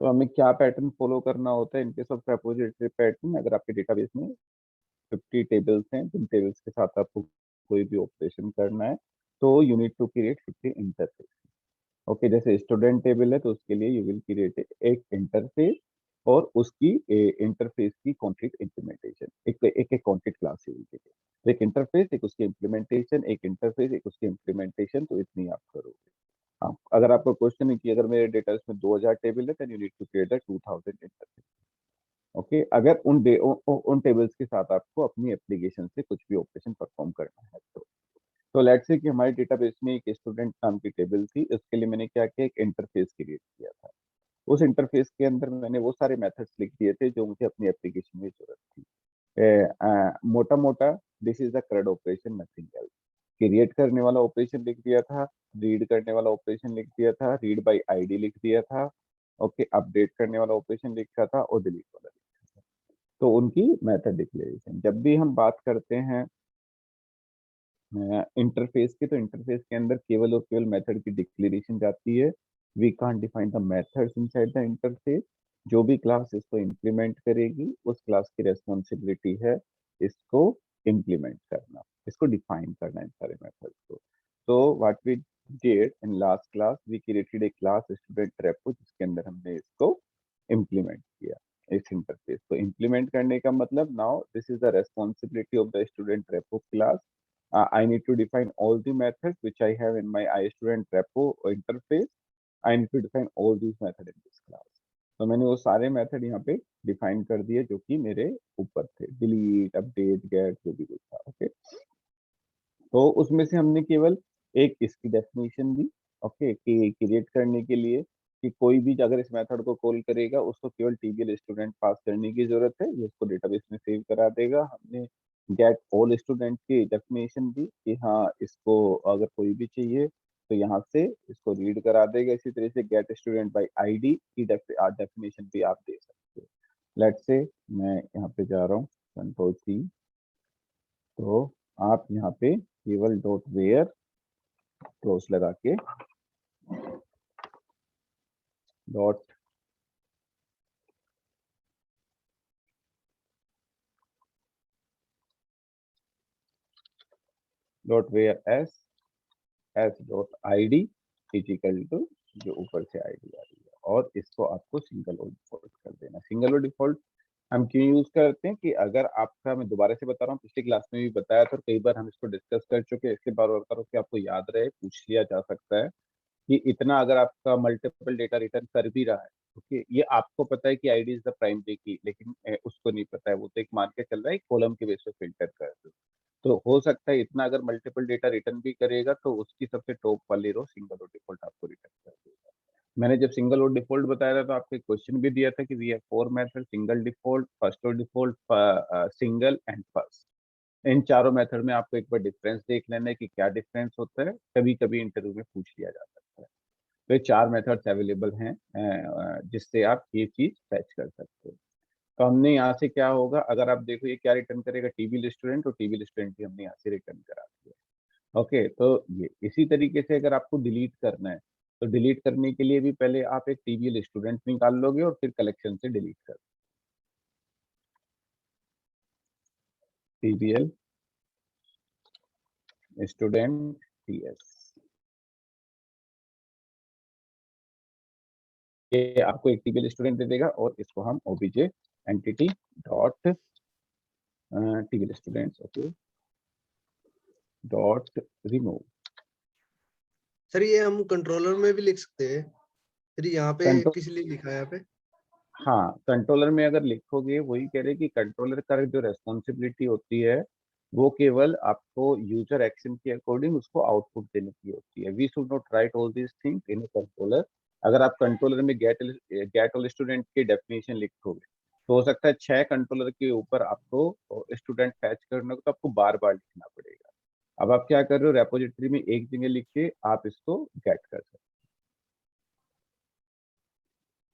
तो हमें क्या पैटर्न फॉलो करना होता है in case of repository pattern? अगर आपके डेटाबेस में 50 टेबल्स हैं, जिन टेबल्स के साथ आपको कोई भी ऑपरेशन करना है, तो you need to create 50 interface. Okay, जैसे स्टूडेंट टेबल है तो उसके लिए यू विल क्रिएट एक इंटरफेस और उसकी इंटरफेस की कॉन्फ्लिक्ट इम्प्लीमेंटेशन, एक conflict class you will create. तो एक इंटरफेस, एक उसकी इम्प्लीमेंटेशन, एक इंटरफेस, एक उसकी इम्प्लीमेंटेशन, तो इतनी आप करोगे। हाँ, अगर आपका क्वेश्चन है कि अगर मेरे डेटा में 2000 टेबल है, then you need to create the 2000 interface. Okay, अगर उन टेबल्स के साथ आपको अपनी एप्लीकेशन से कुछ भी ऑपरेशन परफॉर्म करना है तो लेट्स से कि हमारे डेटाबेस में एक स्टूडेंट नाम की टेबल थी, इसके लिए मैंने क्या किया, एक इंटरफेस क्रिएट किया था। उस इंटरफेस के अंदर मैंने वो सारे मेथड्स लिख दिए थे जो मुझे अपनी एप्लीकेशन में जरूरत थी। मोटा मोटा this is the CRUD operation, nothing else. Create करने वाला ऑपरेशन लिख दिया था, रीड करने वाला ऑपरेशन लिख दिया था, रीड बाय आईडी लिख दिया था, ओके, अपडेट करने वाला ऑपरेशन लिखा था और डिलीट वाला लिखा था। तो उनकी मेथड डिक्लेरेशन, जब भी हम बात करते हैं इंटरफेस की, तो इंटरफेस के अंदर केवल और केवल मेथड की डिक्लेरेशन जाती है। We can't define the methods inside the interface. जो भी क्लास इसको इम्प्लीमेंट करेगी उस क्लास की रेस्पॉन्सिबिलिटी है इसको इम्प्लीमेंट करना, इसको डिफाइन करना इन सारे मेथड्स को। तो what we did in last class, we created a class student repo जिसके अंदर हमने इसको इम्प्लीमेंट किया, इस इंटरफेस को इम्प्लीमेंट करने का मतलब, now this is the responsibility of the student repo class. I need to define all the methods which I have in my iStudent repo interface. I need to define all these methods in this class. तो मैंने वो सारे method यहाँ पे define कर दिए जो कि मेरे ऊपर थे, डिलीट, अपडेट, गेट, जो भी कुछ था। ओके, तो उसमें से हमने केवल एक इसकी डेफिनेशन दी, ओके, कि क्रिएट करने के लिए कि कोई भी अगर इस मेथड को कॉल करेगा उसको केवल टीबीएल स्टूडेंट पास करने की जरूरत है, ये उसको डेटाबेस में सेव करा देगा। हमने गेट ऑल स्टूडेंट की डेफिनेशन दी कि हाँ इसको अगर कोई भी चाहिए तो यहाँ से इसको रीड करा देगा। इसी तरह से गेट स्टूडेंट बाय आईडी की डेफिनेशन भी आप दे सकते हो। लेट्स से मैं यहाँ पे जा रहा हूँ कंट्रोल सी, तो आप यहाँ पे केवल डॉट वेयर क्लोज लगा के dot where s dot ID equal to जो ऊपर से आईडी आ रही है, और इसको आपको सिंगल और डिफॉल्ट कर देना। सिंगल और डिफॉल्ट हम क्यों यूज करते हैं कि अगर आपका, मैं दोबारा से बता रहा हूँ, पिछली क्लास में भी बताया था और कई बार हम इसको डिस्कस कर चुके हैं, इसलिए बार बार बता रहा हूँ कि आपको याद रहे, पूछ लिया जा सकता है कि इतना अगर आपका मल्टीपल डेटा रिटर्न कर भी रहा है, ओके, ये आपको पता है कि आईडी इज द प्राइमरी की, लेकिन उसको नहीं पता है, वो तो एक मान के चल रहा है कॉलम के बेस पे फिल्टर कर दो। तो हो सकता है इतना अगर मल्टीपल डेटा रिटर्न भी करेगा तो उसकी सबसे टॉप वाली रो सिंगल और डिफॉल्ट आपको रिटर्न कर देगा। मैंने जब सिंगल और डिफॉल्ट बताया था तो आपको एक क्वेश्चन भी दिया था कि we have 4 method, single default, first और डिफॉल्ट, सिंगल एंड फर्स्ट। इन चारों मेथड में आपको एक बार डिफरेंस देख लेना है कि क्या डिफरेंस होता है, कभी कभी इंटरव्यू में पूछ लिया जा सकता है। तो ये 4 मेथड्स अवेलेबल हैं जिससे आप ये चीज फैच कर सकते हो। तो हमने यहाँ से क्या होगा, अगर आप देखो ये क्या रिटर्न करेगा, टीबी स्टूडेंट, और टीबी स्टूडेंट भी हमने यहाँ से रिटर्न करा दिया। ओके, तो ये इसी तरीके से अगर आपको डिलीट करना है तो डिलीट करने के लिए भी पहले आप एक टीबीएल स्टूडेंट निकाल लोगे और फिर कलेक्शन से डिलीट कर, टीबीएल स्टूडेंट टीएस, ये आपको एक टीबीएल स्टूडेंट दे देगा और इसको हम OBJ entity dot TBL students, okay, dot remove. Sir ये हम कंट्रोलर में भी लिख सकते हैं, फिर यहाँ पे कंट्रोल, किस लिए लिखा है यहाँ पे? हाँ, कंट्रोलर में अगर लिखोगे, वही कह रहे कि कंट्रोलर का जो रेस्पॉन्सिबिलिटी होती है वो केवल आपको यूजर एक्शन के अकॉर्डिंग उसको आउटपुट देने की होती है। We should not write all this things in a controller. अगर आप कंट्रोलर में गेट ऑल स्टूडेंट की डेफिनेशन लिखोगे तो हो सकता है 6 कंट्रोलर के ऊपर आपको स्टूडेंट फैच करने को, तो आपको बार बार लिखना पड़ेगा। अब आप क्या कर रहे हो, रेपोजिटरी में एक जगह लिख के आप इसको गेट कर सकते हो।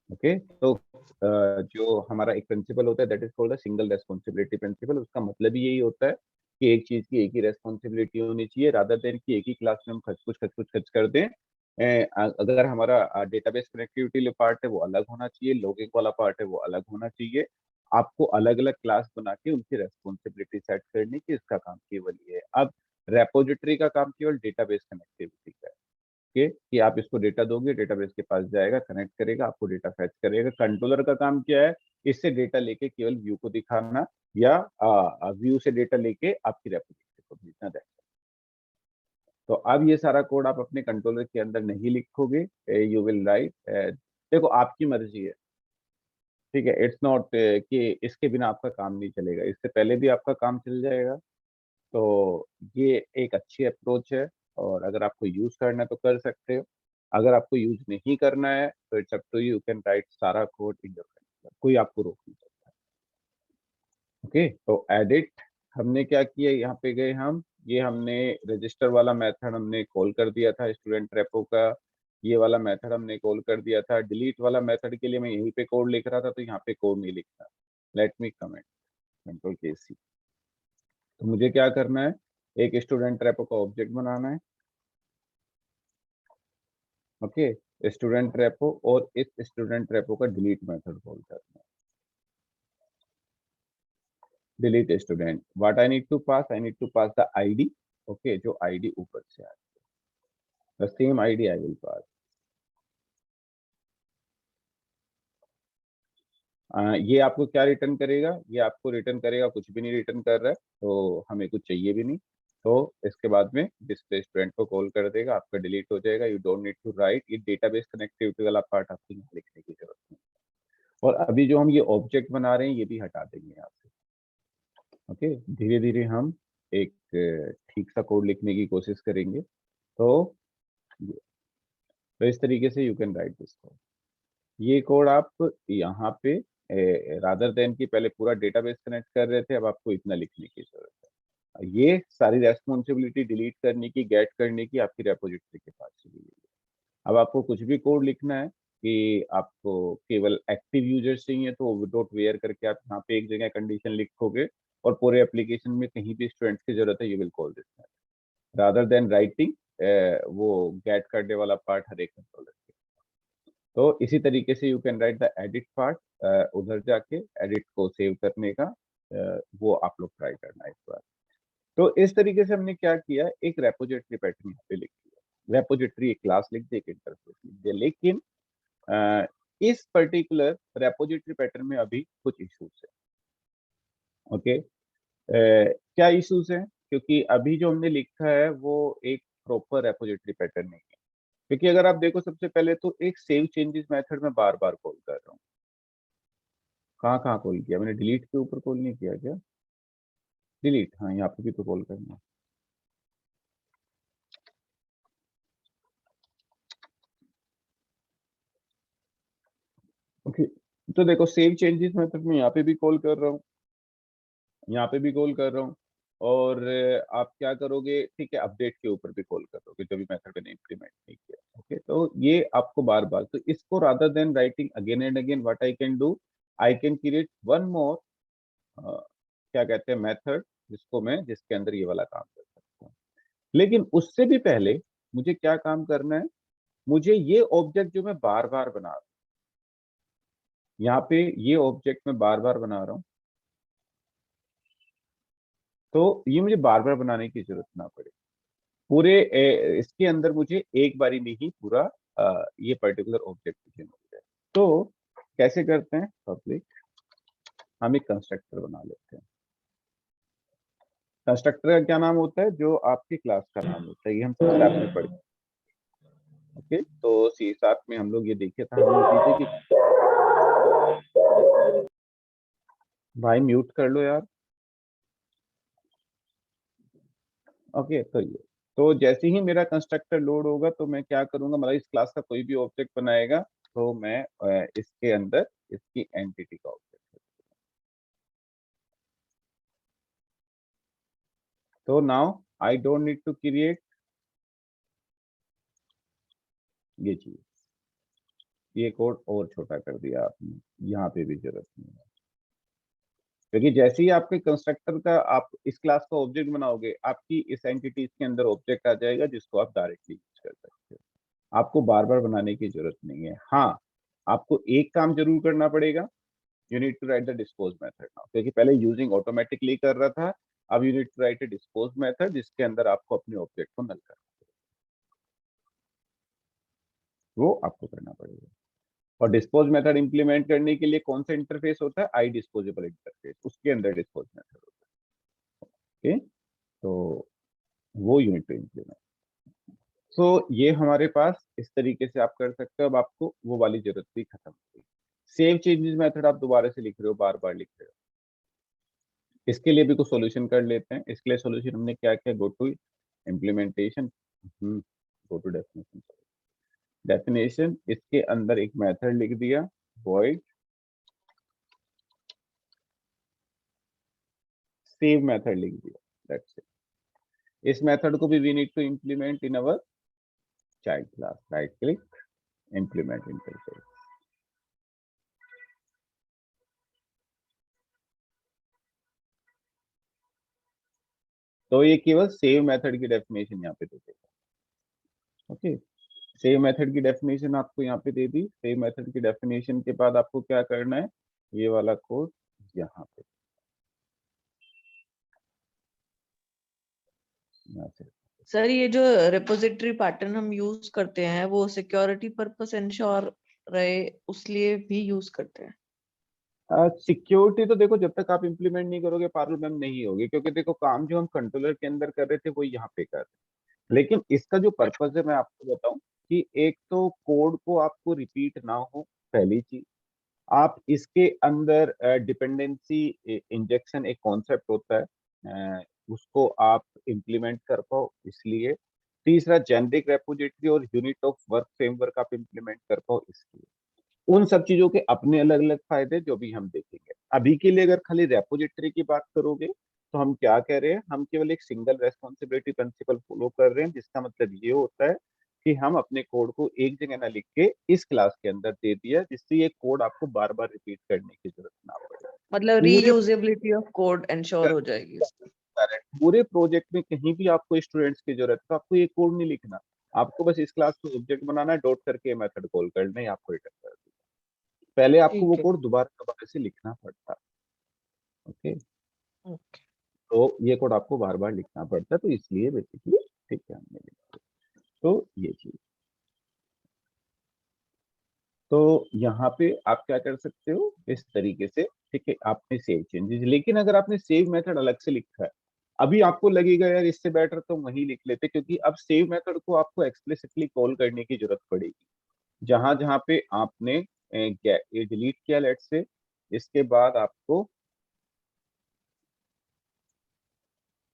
ओके, तो जो हमारा एक प्रिंसिपल होता है that is called single responsibility principle. उसका मतलब ही यही होता है कि एक चीज की एक ही रेस्पॉन्सिबिलिटी होनी चाहिए, रादर देन कि एक ही क्लास में हम खच कुछ कर दें अगर हमारा डेटाबेस कनेक्टिविटी पार्ट है वो अलग होना चाहिए, लॉगिंग वाला पार्ट है वो अलग होना चाहिए। आपको अलग अलग क्लास बना के उनकी रेस्पॉन्सिबिलिटी सेट करनी कि इसका काम केवल ये है। अब रेपोजिटरी का काम केवल डेटाबेस कनेक्टिविटी का है, कि आप इसको डेटा दोगे, डेटाबेस के पास जाएगा, कनेक्ट करेगा, आपको डेटा फैच करेगा। कंट्रोलर का काम क्या है, इससे डेटा लेके केवल व्यू को दिखाना या व्यू से डेटा लेके आपकी रेपोजिटरी को भेजना है। तो अब ये सारा कोड आप अपने कंट्रोलर के अंदर नहीं लिखोगे, यू विल राइट, देखो आपकी मर्जी है, ठीक है। इट्स नॉट कि इसके बिना आपका काम नहीं चलेगा, इससे पहले भी आपका काम चल जाएगा। तो ये एक अच्छी अप्रोच है, और अगर आपको यूज करना है तो कर सकते हो। अगर आपको यूज नहीं करना है तो it's up to you can write सारा कोड इन योर कंट्रोलर, कोई आपको रोक नहीं सकता। ओके, तो एडिट हमने क्या किया, यहाँ पे गए हम, ये हमने रजिस्टर वाला मेथड हमने कॉल कर दिया था स्टूडेंट रेपो का, ये वाला मेथड हमने कॉल कर दिया था। डिलीट वाला मेथड के लिए मैं यहीं पे कोड लिख रहा था, तो यहाँ पे कोड नहीं लिखना। लेट मी कमेंट, कंट्रोल के सी। तो मुझे क्या करना है, एक स्टूडेंट रेपो का ऑब्जेक्ट बनाना है। ओके, स्टूडेंट रेपो, और इस स्टूडेंट रेपो का डिलीट मेथड कॉल करना है। Delete student, what I need to pass, I need to pass the ID. Okay, जो आईडी ऊपर से आए, the same ID I will pass. ये आपको क्या रिटर्न करेगा, ये आपको रिटर्न करेगा, कुछ भी नहीं रिटर्न कर रहा है, तो हमें कुछ चाहिए भी नहीं। तो इसके बाद में डिस्प्ले स्टूडेंट को कॉल कर देगा, आपका डिलीट हो जाएगा। You don't need to write, ये डेटाबेस कनेक्टिविटी वाला पार्ट आपको यहाँ लिखने की जरूरत नहीं। और अभी जो हम ये ऑब्जेक्ट बना रहे हैं ये भी हटा देंगे यहाँ से। ओके, धीरे धीरे हम एक ठीक सा कोड लिखने की कोशिश करेंगे। तो इस तरीके से you can right this code. ये कोड आप यहाँ पे रादर देन की पहले पूरा डेटाबेस कनेक्ट कर रहे थे, अब आपको इतना लिखने की जरूरत है। ये सारी रेस्पॉन्सिबिलिटी डिलीट करने की, गेट करने की आपकी रेपोजिटरी के पास चली गई है। अब आपको कुछ भी कोड लिखना है कि आपको केवल एक्टिव यूजर्स चाहिए, तो विदाउट वेयर करके आप यहाँ पे एक जगह कंडीशन लिखोगे, और पूरे एप्लीकेशन में कहीं भी स्टूडेंट्स की जरूरत है, you will call this rather than writing वो गेट करने वाला पार्ट हर एक कंट्रोलर। तो इसी तरीके से you can right the edit part, उधर जाके एडिट को सेव करने का वो आप लोग ट्राई करना एक बार। तो इस तरीके से हमने क्या किया, एक रेपोजिटरी पैटर्न यहाँ पे लिख दिया। रेपोजिटरी एक क्लास लिख दी, एक इंटरफेस लिख दिया, लेकिन इस पर्टिकुलर रेपोजिटरी पैटर्न में अभी कुछ इश्यूज है। ओके, क्या इश्यूज है, क्योंकि अभी जो हमने लिखा है वो एक प्रॉपर रेपोजिटरी पैटर्न नहीं है। क्योंकि अगर आप देखो, सबसे पहले तो एक सेव चेंजेस मेथड में बार बार कॉल कर रहा हूँ। कहाँ कहाँ कॉल किया मैंने, डिलीट के ऊपर कॉल नहीं किया क्या? डिलीट, हाँ, यहाँ पे भी तो कॉल करना है। ओके, तो देखो सेव चेंजेस मेथड में यहाँ पे भी कॉल कर रहा हूँ, यहाँ पे भी कॉल कर रहा हूँ, और आप क्या करोगे, ठीक है, अपडेट के ऊपर भी कॉल करोगे जो भी मेथड मैंने इंप्लीमेंट नहीं किया। ओके, तो ये आपको बार बार, तो इसको rather than writing again and again, what I can do, I can create one more, क्या कहते हैं, मेथड, जिसके अंदर ये वाला काम कर सकता हूँ। लेकिन उससे भी पहले मुझे क्या काम करना है, मुझे ये ऑब्जेक्ट जो मैं बार बार बना रहा हूँ, यहाँ पे ये ऑब्जेक्ट मैं बार बार बना रहा हूँ, तो ये मुझे बार बार बनाने की जरूरत ना पड़े। पूरे इसके अंदर मुझे एक बारी में ही पूरा ये पर्टिकुलर ऑब्जेक्ट मुझे मिल जाए। तो कैसे करते हैं, पब्लिक, हम एक कंस्ट्रक्टर बना लेते हैं। कंस्ट्रक्टर का क्या नाम होता है, जो आपकी क्लास का नाम होता है, ये हम सी शार्प में पढ़े। ओके, तो सी शार्प में हम लोग ये देखे था, हम लोग नीचे की, भाई म्यूट कर लो यार। ओके, तो ये, तो जैसे ही मेरा कंस्ट्रक्टर लोड होगा तो मैं क्या करूंगा, मतलब इस क्लास का कोई भी ऑब्जेक्ट बनाएगा तो मैं इसके अंदर इसकी एंटिटी का ऑब्जेक्ट, तो now I don't need to create ये चीज, ये कोड और छोटा कर दिया आपने, यहाँ पे भी जरूरत नहीं है। क्योंकि जैसे ही आपके कंस्ट्रक्टर का आप इस क्लास का ऑब्जेक्ट बनाओगे, आपकी इस एंटिटी के अंदर ऑब्जेक्ट आ जाएगा जिसको आप डायरेक्टली यूज कर सकते हो। आपको बार बार बनाने की जरूरत नहीं है। हाँ, आपको एक काम जरूर करना पड़ेगा, you need to write the dispose method now, क्योंकि पहले यूजिंग ऑटोमेटिकली कर रहा था, अब you need to write a dispose method जिसके अंदर आपको अपने ऑब्जेक्ट को नल करना, वो आपको करना पड़ेगा। और डिस्पोज मेथड इंप्लीमेंट करने के लिए कौन सा इंटरफेस होता है, आई डिस्पोजेबल इंटरफेस, उसके अंदर डिस्पोज मेथड होता है। ओके, तो वो यूनिट टू इंप्लीमेंट। सो ये हमारे पास इस तरीके से आप कर सकते हो। अब आपको वो वाली जरूरत भी खत्म हो गई। सेव चेंजेस मेथड आप दोबारा से लिख रहे हो, बार बार लिख रहे हो, इसके लिए भी कुछ सॉल्यूशन कर लेते हैं। इसके लिए सॉल्यूशन हमने क्या किया, go to implementation, go to definition, definition, इसके अंदर एक मेथड लिख दिया, वॉइड सेव मेथड लिख दिया, दैट्स इट। इस मेथड को भी we need to implement in our child class, right click, implement interface. तो ये केवल सेव मेथड की डेफिनेशन यहाँ पे दे देगा। ओके, सेव मेथड की डेफिनेशन आपको यहाँ पे दे दी। सेव मेथड की डेफिनेशन के बाद आपको क्या करना है, ये वाला कोड यहाँ पे, यहाँ से। सर ये जो रिपोजिटरी पैटर्न हम यूज करते हैं वो सिक्योरिटी पर्पस इंश्योर रहे उसलिए भी यूज करते हैं। सिक्योरिटी तो देखो जब तक आप इंप्लीमेंट नहीं करोगे पारुल मैम नहीं होगी, क्योंकि देखो काम जो हम कंट्रोलर के अंदर कर रहे थे वो यहाँ पे कर रहे हैं। लेकिन इसका जो पर्पस है मैं आपको बताऊं कि एक तो कोड को आपको रिपीट ना हो, पहली चीज। आप इसके अंदर डिपेंडेंसी इंजेक्शन एक कॉन्सेप्ट होता है, उसको आप इंप्लीमेंट कर पाओ इसलिए। तीसरा, जेनरिक रेपोजिटरी और यूनिट ऑफ वर्क फ्रेमवर्क आप इंप्लीमेंट कर पाओ इसलिए। उन सब चीजों के अपने अलग अलग फायदे जो भी हम देखेंगे। अभी के लिए अगर खाली रेपोजिटरी की बात करोगे तो हम क्या कह रहे हैं, हम केवल एक सिंगल रेस्पॉन्सिबिलिटी प्रिंसिपल फॉलो कर रहे हैं, जिसका मतलब ये होता है कि हम अपने कोड को एक जगह ना लिख के इस क्लास के अंदर दे दिया, जिससे ये कोड आपको बार बार रिपीट करने की जरूरत ना पड़े। मतलब पूरे रीयूजेबिलिटी ऑफ कोड इंश्योर हो जाएगी इससे। पूरे प्रोजेक्ट में कहीं भी आपको स्टूडेंट्स की जरूरत है तो आपको ये कोड नहीं लिखना, आपको बस इस क्लास को ऑब्जेक्ट बनाना है, डॉट करके मेथड कॉल करना है, आपको रिटर्न कर देना। पहले आपको वो ठीक है। कोड दोबारा दोबारा से लिखना पड़ता। Okay, okay. तो ये कोड आपको बार बार लिखना पड़ता, तो इसलिए बेसिकली ठीक है हमने लिखा। तो ये चीज, तो यहाँ पे आप क्या कर सकते हो इस तरीके से, ठीक है, आपने सेव चेंजेस। लेकिन अगर आपने सेव मेथड अलग से लिखा है, अभी आपको लगेगा यार इससे बेटर तो वही लिख लेते, क्योंकि अब सेव मेथड को आपको एक्सप्लिसिटली कॉल करने की जरूरत पड़ेगी। जहां जहां पे आपने डिलीट किया लेट से, इसके बाद आपको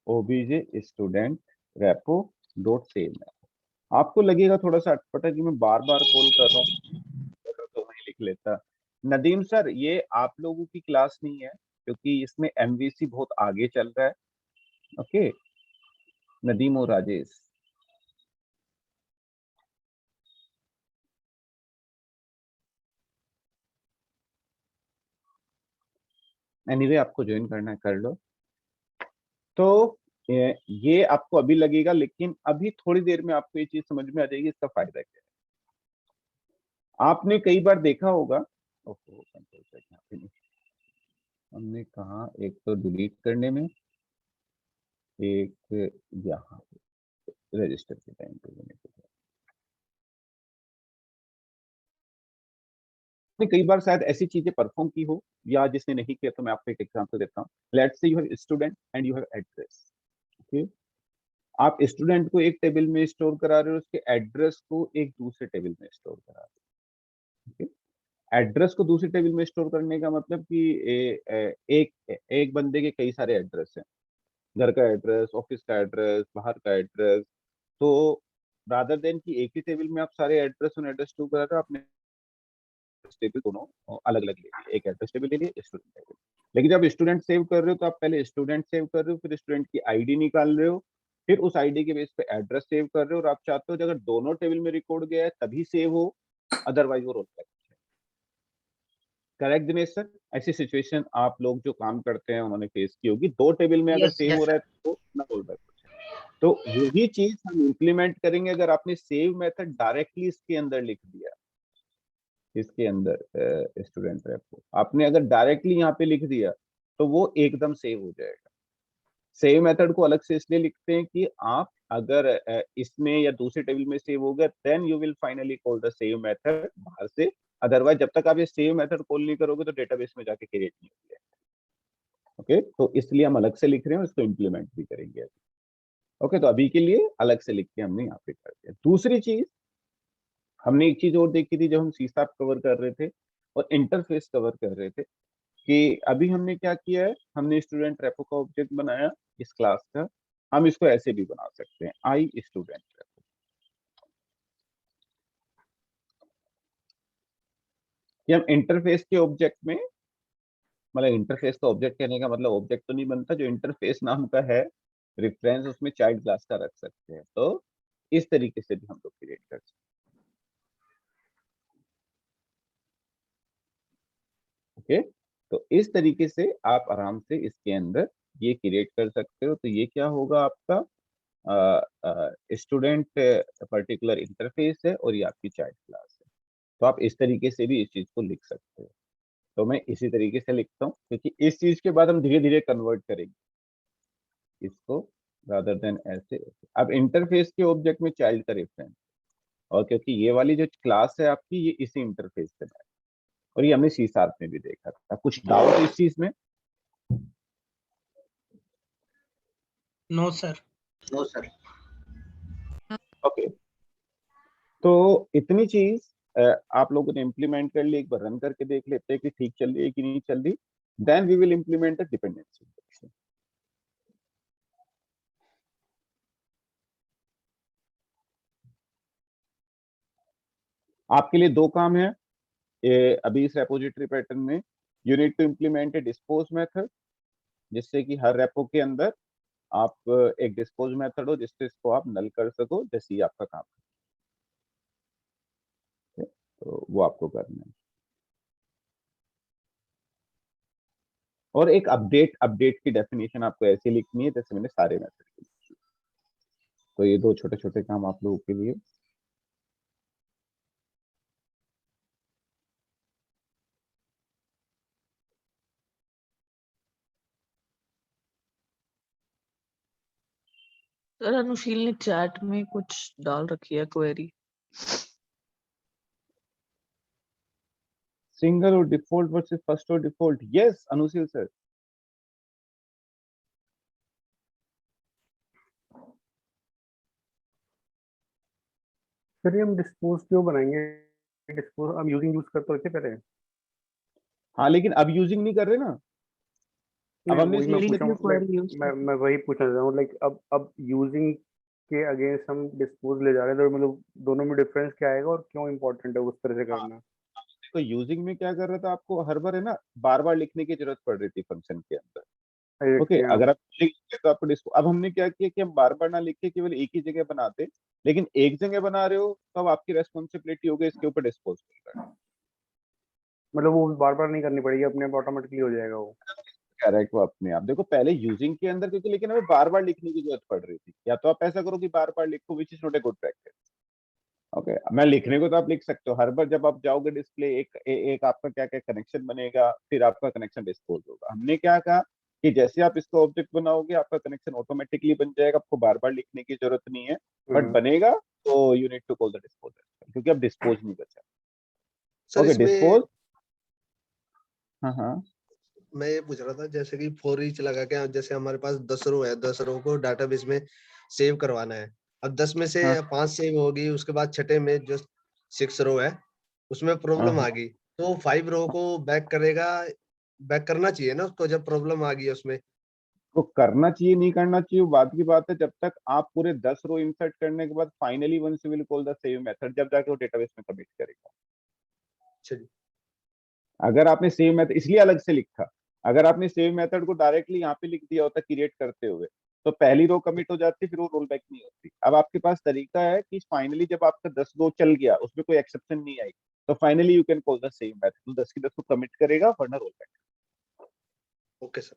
OBJ student repo dot save में, आपको लगेगा थोड़ा सा अटपटा कि मैं बार बार कॉल कर रहा हूँ, तो वही लिख लेता। नदीम सर, ये आप लोगों की क्लास नहीं है, क्योंकि इसमें एमवीसी बहुत आगे चल रहा है। ओके, नदीम और राजेश, एनीवे आपको ज्वाइन करना है कर लो। तो ये आपको अभी लगेगा, लेकिन अभी थोड़ी देर में आपको ये चीज समझ में आ जाएगी इसका फायदा क्या है। आपने कई बार देखा होगा, ओहो कंट्रोल सेट यहाँ पे नहीं, हमने कहा एक तो डिलीट करने में, एक यहाँ रजिस्टर के टाइम पे होने के बाद। आपने कई बार शायद ऐसी चीजें परफॉर्म की हो, या जिसने नहीं किया तो मैं आपको एक एग्जांपल देता हूँ। Let's say you have student and you have address. Okay, आप स्टूडेंट को एक टेबल में स्टोर करा रहे हो, उसके एड्रेस को एक दूसरे टेबल में स्टोर करा रहे हो। एड्रेस को दूसरे टेबल में स्टोर करने का मतलब कि एक एक बंदे के कई सारे एड्रेस हैं, घर का एड्रेस, ऑफिस का एड्रेस, बाहर का एड्रेस। तो रादर देन कि एक ही टेबल में आप सारे एड्रेस और एड्रेस स्टोर करा रहे हो, आपने टेबल दोनों अलग अलग ले लिए, एक एड्रेस टेबल ले लिए, स्टूडेंट टेबल। लेकिन जब स्टूडेंट सेव कर रहे हो तो आप पहले स्टूडेंट सेव कर रहे हो, फिर स्टूडेंट की आईडी निकाल रहे हो, फिर उस आईडी के बेस पे एड्रेस सेव कर रहे हो, और आप चाहते हो अगर दोनों टेबल में रिकॉर्ड गया है तभी सेव हो, अदरवाइज वो roll back. Correct Dinesh sir, ऐसी सिचुएशन आप लोग जो काम करते हैं उन्होंने फेस की होगी, दो टेबल में अगर यस सेव हो यस रहा सर। है तो ना रोल बैक। तो वही चीज हम इंप्लीमेंट करेंगे अगर आपने सेव मेथड डायरेक्टली इसके अंदर लिख दिया, इसके अंदर स्टूडेंट रेपो आपने अगर डायरेक्टली यहाँ पे लिख दिया तो वो एकदम सेव हो जाएगा। सेव मेथड को अलग से इसलिए लिखते हैं कि आप अगर इसमें या दूसरे टेबल में सेव हो गया then you will finally call the save method बाहर से, अदरवाइज जब तक आप ये सेव मेथड कॉल नहीं करोगे तो डेटाबेस में जाके क्रिएट नहीं होगी। ओके, तो इसलिए हम अलग से लिख रहे हैं, उसको इम्प्लीमेंट भी करेंगे। ओके, तो अभी के लिए अलग से लिख के हमने यहाँ पे कर दिया। दूसरी चीज हमने एक चीज और देखी थी जब हम सी शार्प कवर कर रहे थे और इंटरफेस कवर कर रहे थे कि अभी हमने क्या किया है, हमने स्टूडेंट रेपो का ऑब्जेक्ट बनाया इस क्लास का, हम इसको ऐसे भी बना सकते हैं आई स्टूडेंट रेपो। कि हम इंटरफेस के ऑब्जेक्ट में, मतलब इंटरफेस का ऑब्जेक्ट कहने का मतलब ऑब्जेक्ट तो नहीं बनता, जो इंटरफेस नाम का है रेफरेंस उसमें चाइल्ड क्लास का रख सकते हैं। तो इस तरीके से भी हम लोग क्रिएट कर सकते हैं। ओके, तो इस तरीके से आप आराम से इसके अंदर ये क्रिएट कर सकते हो। तो ये क्या होगा आपका स्टूडेंट पर्टिकुलर इंटरफेस है और ये आपकी चाइल्ड क्लास है। तो आप इस तरीके से भी इस चीज को लिख सकते हो। तो मैं इसी तरीके से लिखता हूँ क्योंकि इस चीज के बाद हम धीरे धीरे कन्वर्ट करेंगे इसको, रादर देन ऐसे। अब इंटरफेस के ऑब्जेक्ट में चाइल्ड का रेफरेंस, और क्योंकि ये वाली जो क्लास है आपकी ये इसी इंटरफेस से है और ये हमने सी शार्प में भी देखा था। कुछ डाउट इस चीज में? No sir. No sir. Okay, तो इतनी चीज आप लोगों ने इम्प्लीमेंट कर ली। एक बार रन करके देख लेते हैं कि ठीक चल रही है कि नहीं चल रही। Then we will implement the dependency. आपके लिए दो काम है अभी इस रेपोजिटरी पैटर्न में। You need to implement a dispose method, जिससे कि हर रेपो के अंदर आप एक डिस्पोज मेथड हो जिससे इसको आप नल कर सको, जैसे ही आपका काम है। तो वो आपको करना है। और एक अपडेट की डेफिनेशन आपको ऐसी लिखनी है जैसे मैंने सारे मेथड की लिखी। तो ये दो छोटे छोटे काम आप लोगों के लिए। सर अनुशील ने चैट में कुछ डाल रखी है क्वेरी। सिंगल और डिफॉल्ट वर्सेस फर्स्ट और default. Yes Anusheel sir. Sir ये हम डिस्पोज क्यों बनाएंगे? डिस्पोज हम यूज कर तो रहे थे पहले। हाँ लेकिन अब यूजिंग नहीं कर रहे ना, अब नहीं हमने वही मैं इसमें पूछा हूँ, query use मैं वही पूछना चाह रहा हूँ लाइक अब यूजिंग के अगेंस्ट हम डिस्पोज ले जा रहे हैं, तो मतलब दोनों में डिफरेंस क्या आएगा और क्यों इम्पोर्टेंट है उस तरह से करना? तो यूजिंग में क्या कर रहा था, आपको हर बार है ना बार बार लिखने की जरूरत पड़ रही थी फंक्शन के अंदर। ओके, हाँ। अगर आप लिखते तो आपको अब हमने क्या किया कि हम बार बार ना लिख के केवल एक ही जगह बनाते, लेकिन एक जगह बना रहे हो तो अब आपकी रेस्पॉन्सिबिलिटी हो गई इसके ऊपर डिस्पोज करना है। मतलब वो बार बार नहीं करनी पड़ेगी, अपने आप ऑटोमेटिकली हो जाएगा वो। करेक्ट, वो अपने आप। देखो पहले यूजिंग के अंदर क्योंकि लेकिन हमें बार बार लिखने की जरूरत पड़ रही थी, या तो आप ऐसा करो कि बार बार लिखो, which is not a good practice. Okay, मैं लिखने को तो आप लिख सकते हो, हर बार जब आप जाओगे डिस्प्ले एक आपका क्या क्या कनेक्शन बनेगा, फिर आपका कनेक्शन डिस्पोज होगा। हमने क्या कहा कि जैसे आप इसको ऑब्जेक्ट बनाओगे आपका कनेक्शन ऑटोमेटिकली बन जाएगा, आपको बार बार लिखने की जरूरत नहीं है, बट बनेगा तो you need to call the disposer, क्योंकि अब डिस्पोज नहीं बचा। सर ओके, इसमें डिस्पोज। हाँ हाँ मैं ये पूछ रहा था, जैसे कि फॉर ईच लगा के, जैसे हमारे पास 10 रो है, 10 रो को डाटाबेस में सेव करवाना है। अब 10 में से हाँ 5 सेव होगी, उसके बाद छठे में जो 6 रो है उसमें प्रॉब्लम हाँ। आ गई, तो 5 रो को बैक करेगा, बैक करना चाहिए ना उसको जब प्रॉब्लम आ गई उसमें। तो करना चाहिए नहीं करना चाहिए वो बात की बात है, जब तक आप पूरे 10 रो इंसर्ट करने के बाद finally once you will call the save method, जब जाके वो डेटाबेस में कमिट करेगा। अच्छा जी। अगर आपने सेव मेथड इसलिए अलग से लिखा, अगर आपने सेव मेथड को डायरेक्टली यहाँ पे लिख दिया होता क्रिएट करते हुए तो पहली रो कमिट हो जाती, फिर वो रोल बैक नहीं होती। अब आपके पास तरीका है कि फाइनली जब आपका 10 रो चल गया उसमें कोई एक्सेप्शन नहीं आई तो finally you can call the save method, तो 10 की 10 को कमिट करेगा वरना roll back. Okay sir.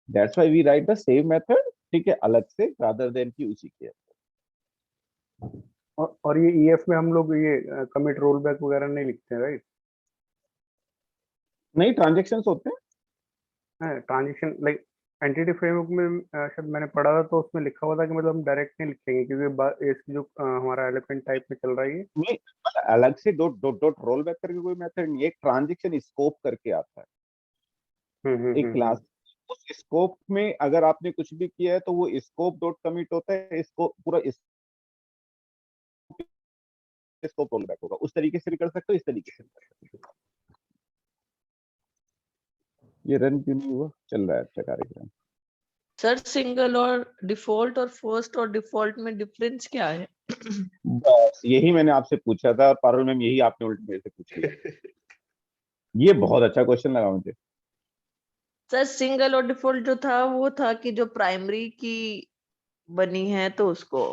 That's why we write the save method ठीक है, अलग से रादर देन की उसी के और ये ईएफ में हम लोग ये कमिट रोल बैक वगैरह नहीं लिखते हैं, राइट? नहीं, ट्रांजेक्शंस होते हैं। ट्रांजेक्शन लाइक एंटिटी फ्रेमवर्क में शायद मैंने पढ़ा था, तो उसमें लिखा हुआ था कि मतलब हम डायरेक्ट नहीं लिखेंगे, क्योंकि इसकी जो हमारा एलिमेंट टाइप में चल रहा है ये। नहीं, अलग से dot dot dot roll back करके कोई मेथड नहीं है, एक ट्रांजेक्शन स्कोप करके आता है एक क्लास। उस स्कोप में अगर आपने कुछ भी किया है तो वो स्कोप डॉट कमिट होता है, इसको पूरा स्कोप रोल बैक होगा। उस तरीके से भी कर सकते हो, इस तरीके से भी कर सकते हो। ये रन क्यों नहीं हुआ? चल रहा है अच्छा कार्यक्रम। सर सिंगल और डिफॉल्ट और फर्स्ट और डिफॉल्ट में डिफरेंस क्या है? बस यही मैंने आपसे पूछा था, और पारुल मैम यही आपने उल्टे मेरे से पूछ लिया। ये बहुत अच्छा क्वेश्चन लगा मुझे। सर सिंगल और डिफॉल्ट जो था वो था कि जो प्राइमरी की बनी है तो उसको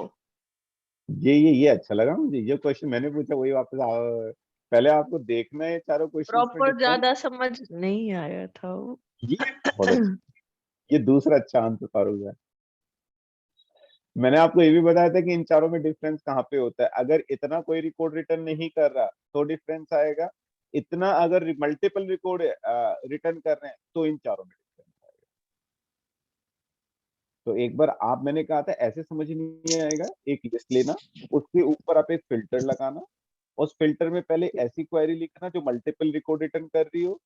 ये अच्छा लगा मुझे। ये क्वेश्चन मैंने पूछा वही वापस पहले आपको देखना है चारों क्वेश्चंस में प्रॉपर डिफरेंस। ज्यादा समझ नहीं आया था वो। ये बहुत अच्छा, ये दूसरा अच्छा आंसर पारुल है। मैंने आपको ये भी बताया था कि इन चारों में डिफरेंस कहाँ पे होता है। अगर इतना कोई रिकॉर्ड रिटर्न नहीं कर रहा तो डिफरेंस आएगा, इतना अगर मल्टीपल रिकॉर्ड रिटर्न कर रहे हैं तो इन चारों में डिफरेंस आएगा। तो एक बार आप, मैंने कहा था ऐसे समझ नहीं आएगा, एक लिस्ट लेना, उसके ऊपर आप एक फिल्टर लगाना, उस फिल्टर में पहले ऐसी क्वेरी लिखना जो मल्टीपल रिकॉर्ड रिटर्न कर रही हो,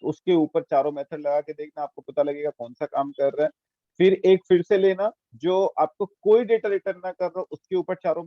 उसके ऊपर चारों मेथड लगा के देखना, आपको पता लगेगा कौन सा काम कर रहा है। फिर एक फिर से लेना जो आपको कोई डेटा रिटर्न ना कर रहा हो, उसके ऊपर चारों